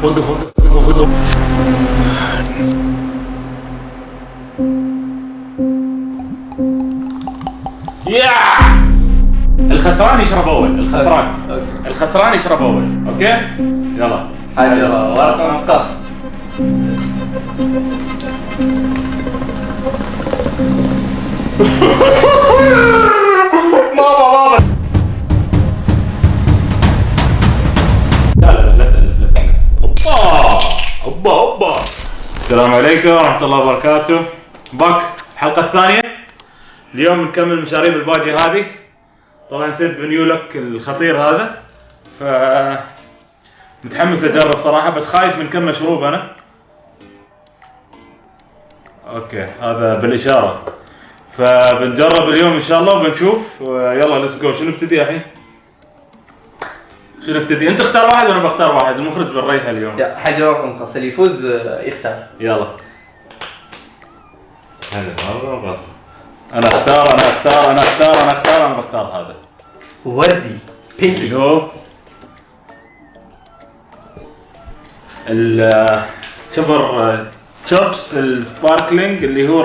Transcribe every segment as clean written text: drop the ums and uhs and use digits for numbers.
وقف وقف وقف. يا الخسران يشرب اول. الخسران يشرب اول. اوكي يلا. حجرة ورقة مقص. ماما لا تألف. اوبا. السلام عليكم ورحمة الله وبركاته. باك الحلقة الثانية. اليوم نكمل مشاريب الباجي هذه. طبعا نسيت بنيو لك الخطير هذا، ف متحمس اجرب صراحة، بس خايف من كم مشروب انا. اوكي هذا بالاشارة، فبنجرب اليوم ان شاء الله وبنشوف. يلا ليتس جو. شنو نبتدي الحين؟ شنو نبتدي؟ انت اختار واحد وانا بختار واحد. المخرج بالريحة اليوم. يا حجرة ورقة مقص، اللي يفوز يختار. يلا. هذا مرة بس. انا اختار. انا بختار هذا. وردي بينكي. هو الشفر تشوبس السباركلينج اللي هو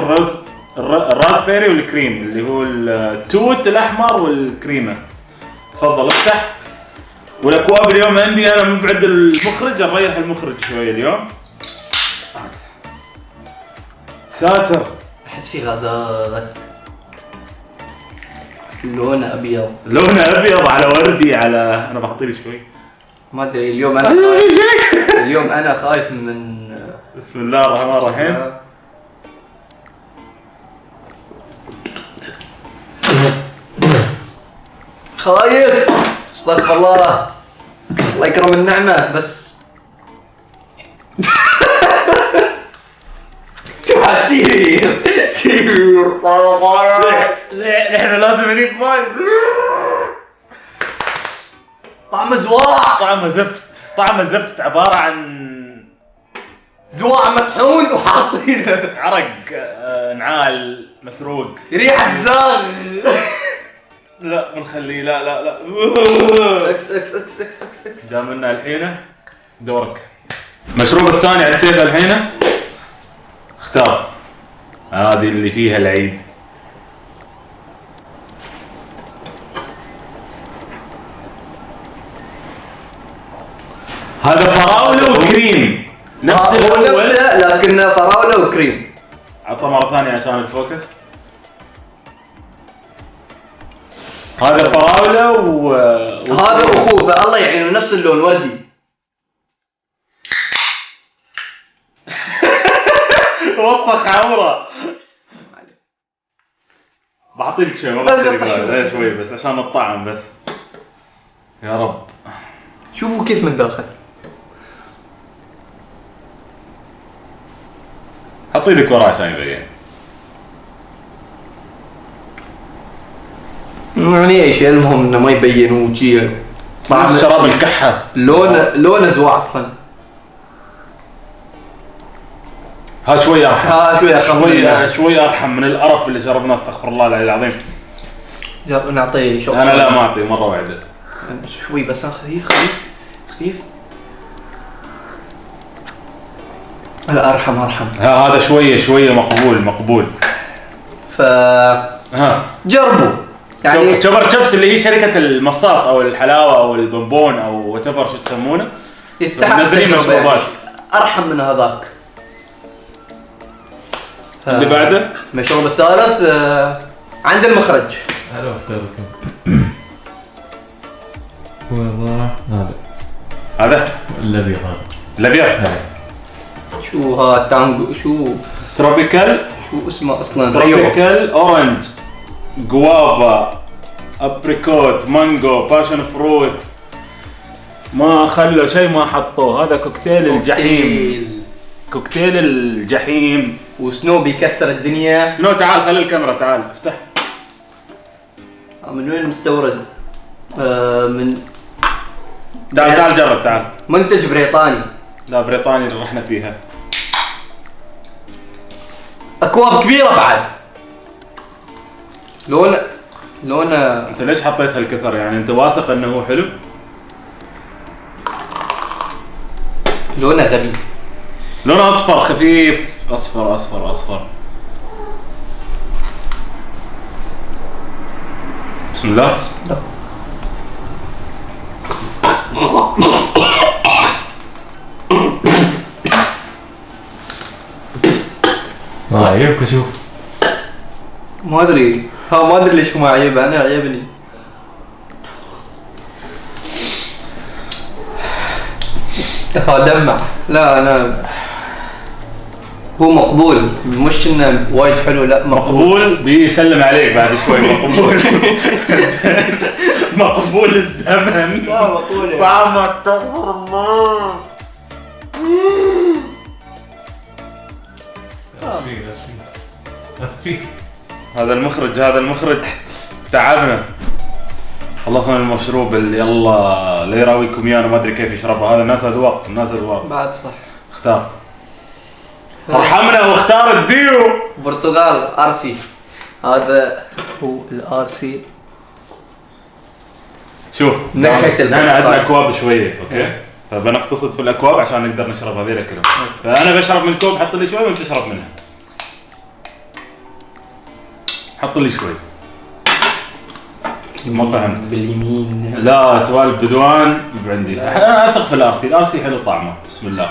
الراسبيري والكريم، اللي هو التوت الاحمر والكريمه. تفضل افتح. والاكواب اليوم عندي انا مبعد المخرج، نريح المخرج شويه اليوم. ساتر. احس في غازات. لونه ابيض على وردي على انا بحط لي شوي. ما ادري اليوم انا خايف من. بسم الله الرحمن الرحيم. خايف. استغفر الله يكرم النعمة بس. سير احنا لازم نجيب ماي. طعم زواع. طعم زفت عبارة عن زواع مطحون وحاطينه عرق نعال مسروق. ريحة زاغ. لا بنخليه. لا اكس. دامنا الحين دورك. المشروب الثاني على سيف الحين. اختار. هذه اللي فيها العيد. هذا فراولة وكريم نفس الاول، لكنه فراولة وكريم. عطى مرة ثانية عشان الفوكس. هذا فراولة هذا اخوه الله يعينه نفس اللون وردي. وفق عمره. بعطيك شوي، ما بعطيك شوي بس عشان الطعم بس. يا رب. شوفوا كيف من داخل. حط ايدك وراه عشان يبين. يعني ايش المهم انه ما يبين وجهه. طعم شراب الكحة. لونه زواع اصلا. ها شوي ارحم. شوي ارحم من القرف اللي شربناه. استغفر الله العلي العظيم. نعطيه شوط. انا لا ما اعطي مرة واحدة. شوي بس خفيف. لا ارحم. هذا شوية مقبول. جربوا يعني. شوبر تشوبس اللي هي شركة المصاص او الحلاوة او البونبون او واتيفر شو تسمونه. يستحق مشروبات ارحم من هذاك. اللي بعده المشروب الثالث عند المخرج. هلا اختاركم. والله هذا الابيض. شو ها تانجو شو تروبيكال. شو اسمه اصلا؟ تروبيكال اورنج جوافا ابريكوت مانجو باشن فروت. ما خلوا شيء ما حطوه. هذا كوكتيل الجحيم. وسنو بيكسر الدنيا. سنو تعال خلي الكاميرا. تعال افتح. من وين المستورد؟ من تعال جرب. تعال. منتج بريطاني. لا بريطاني اللي رحنا فيها. اكواب كبيرة بعد. لونه انت ليش حطيت هالكثر؟ يعني انت واثق انه هو حلو؟ لونه غبي. لونه اصفر خفيف، اصفر اصفر اصفر. بسم الله. عيبك اشوف. ما ادري ما ادري ليش ما عيبه، انا عيبني. دمع. لا انا هو مقبول، مش انه وايد حلو، لا مقبول. بيسلم عليك بعد شوي. مقبول. مقبول الزمن. لا مقبول. طعم استغفر الله. هذا المخرج تعبنا. خلصنا المشروب اللي يلا لا يراويكم اياه، انا ما ادري كيف يشربه هذا. الناس اذواق بعد صح. اختار. ارحمنا واختار الديو. برتقال ارسي. هذا هو الارسي. شوف نكهة نحن عندنا اكواب شويه، اوكي؟ فبنقتصد في الاكواب عشان نقدر نشرب هذيلا كلهم. فانا بشرب من الكوب، حط لي شوي وانت تشرب منها. حط لي شوي. ما فهمت. باليمين. لا سؤال بدوان عندي. انا اثق في الارسي حلو طعمه. بسم الله.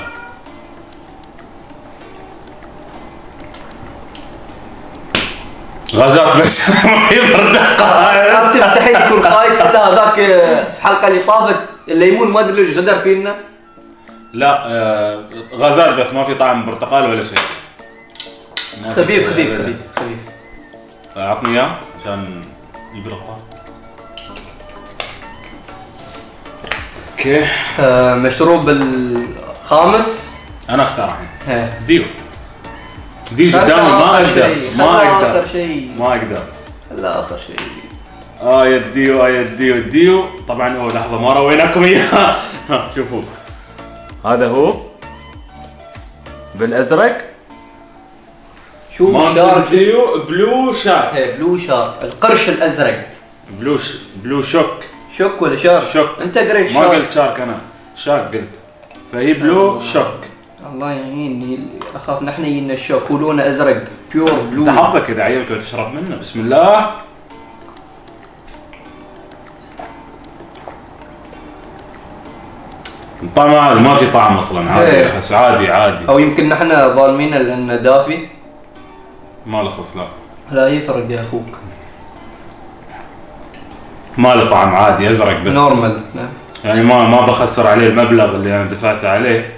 غازات بس ما هي برتقال. ارسي مستحيل يكون خايس. لا هذاك في الحلقه اللي طافت الليمون ما ادري ليش غدر فينا. لا غازات بس ما في طعم برتقال ولا شيء. خفيف. اعطني اياه عشان يبرد الطعم. اوكي. مشروب الخامس انا اختار الحين. ديو قدامي. ما اقدر. لا اخر شيء. يا الديو طبعا. لحظه ما رويناكم اياه. شوفوا هذا هو بالازرق. شو شارك؟ ديو بلو شارك. بلو شارك، القرش الازرق. بلو شوك ولا شارك؟ شوك. انت قريت ما قلت شارك، انا شارك قلت. فهي بلو شوك. الله يعيني، اخاف نحن يجينا الشوك ولونه ازرق بيور بلو. تحبك اذا عيبك وتشرب منه. بسم الله. الطعم هذا ما في طعم اصلا. عادي بس عادي. او يمكن نحن ظالمينه لانه دافي. ما لخص. لا يفرق يا اخوك. ما له طعم، عادي ازرق بس نورمال. يعني ما بخسر عليه المبلغ اللي انا دفعت عليه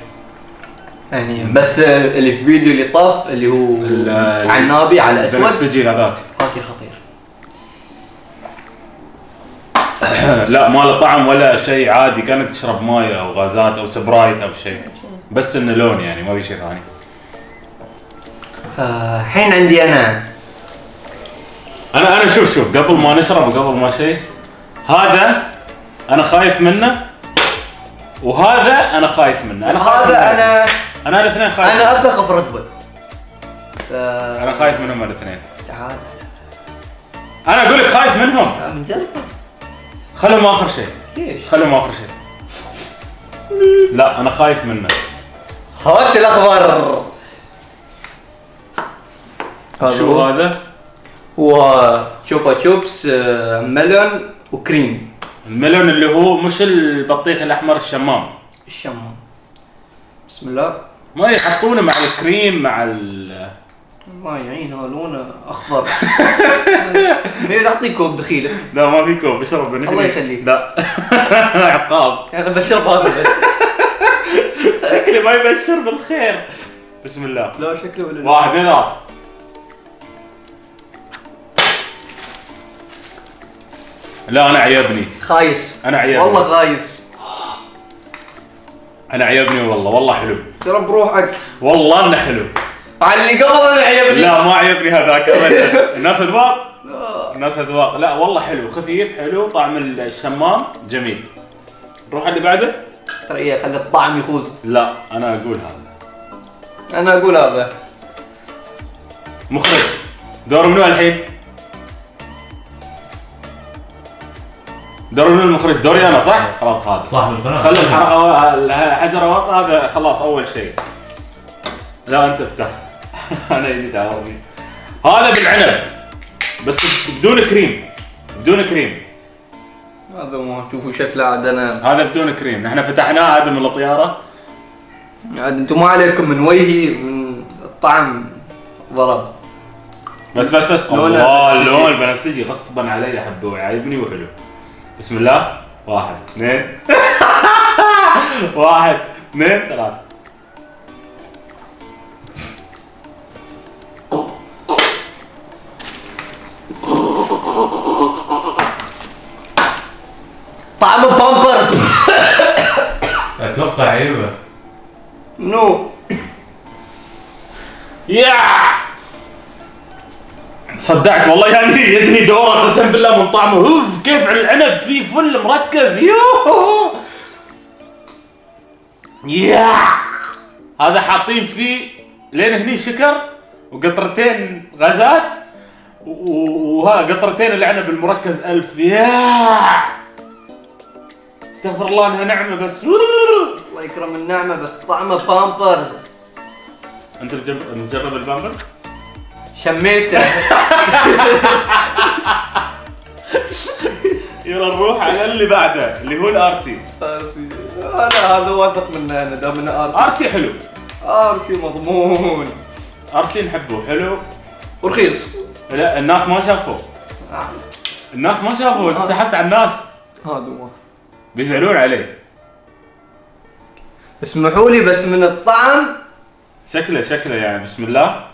يعني. بس اللي في فيديو اللي طاف اللي هو عنابي على اسود السجي هذاك خطير. لا ما له طعم ولا شيء، عادي كانك تشرب مويه او غازات او سبرايت او شيء، بس انه لون يعني ما في شيء ثاني. الحين عندي انا شوف قبل ما نشرب وقبل ما شيء، هذا انا خايف منه وهذا انا خايف منه. انا الاثنين خايف. انا اثق في رتبه. انا خايف منهم الاثنين. تعال انا اقول لك خايف منهم. من جد خلهم اخر شيء. ليش؟ خلهم اخر شيء. لا انا خايف منه. هات الاخضر. شو هذا؟ هو تشوبا تشوبس ميلون وكريم. الميلون اللي هو مش البطيخ الاحمر، الشمام. بسم الله. ما يحطونه مع الكريم مع الله يعينها لونه اخضر. ما تعطيك كوب دخيلك. لا ما في كوب، بشرب من هنا. الله يخليك. لا عقاب. انا بشرب هذا بس. شكلي ما يبشر بالخير. بسم الله. لا شكله ولا 1 2 3. لا انا عيبني. خايس. انا عيبني والله خايس. انا عيبني والله حلو. ترى بروحك. والله انه حلو. على اللي قبل انا عيبني. لا ما عيبني هذاك ابدا. الناس اذواق. لا والله حلو، خفيف حلو، طعم الشمام جميل. نروح اللي بعده. ترى ايه خلي الطعم يفوز. لا انا اقول هذا. انا اقول هذا. مخرج دور منو الحين؟ دور منو المخرج؟ دوري انا صح؟ خلاص هذا صاحب القناة. خلي الحلقه حد حضرموت هذا خلاص اول شيء. لا انت افتح. انا يدي تعورني. هذا بالعنب بس بدون كريم. بدون كريم. هذا ما شوفوا شكله عاد انا. هذا بدون كريم. نحن فتحناه عاد من الطياره. عاد انتم ما عليكم من وجهي من الطعم ضرب. بس الله اللون البنفسجي غصبا علي احبه عاجبني وحلو. بسم الله 1 2 1 2 3. طعم بامبرز. اتوقع ايوه. نو يا صدعت والله يعني يدني دوره قسم بالله من طعمه. اوف كيف على العنب فيه فل مركز. يوه يا هذا حاطين فيه لين هني شكر وقطرتين غازات وها قطرتين العنب المركز 1000. يا استغفر الله انها نعمه بس. الله يكرم النعمه بس طعمه بامبرز. انت مجرب البامبر؟ شميته. يلا نروح على اللي بعده اللي هو الارسي. ارسي انا هذا واثق منه انا دام انه ارسي. ارسي حلو. ارسي مضمون. ارسي نحبه حلو ورخيص. لا الناس ما شافوه. الناس ما شافوه. انت سحبت على الناس هذا هو. بيزعلون عليك. اسمحوا لي بس من الطعم شكله يعني بسم الله.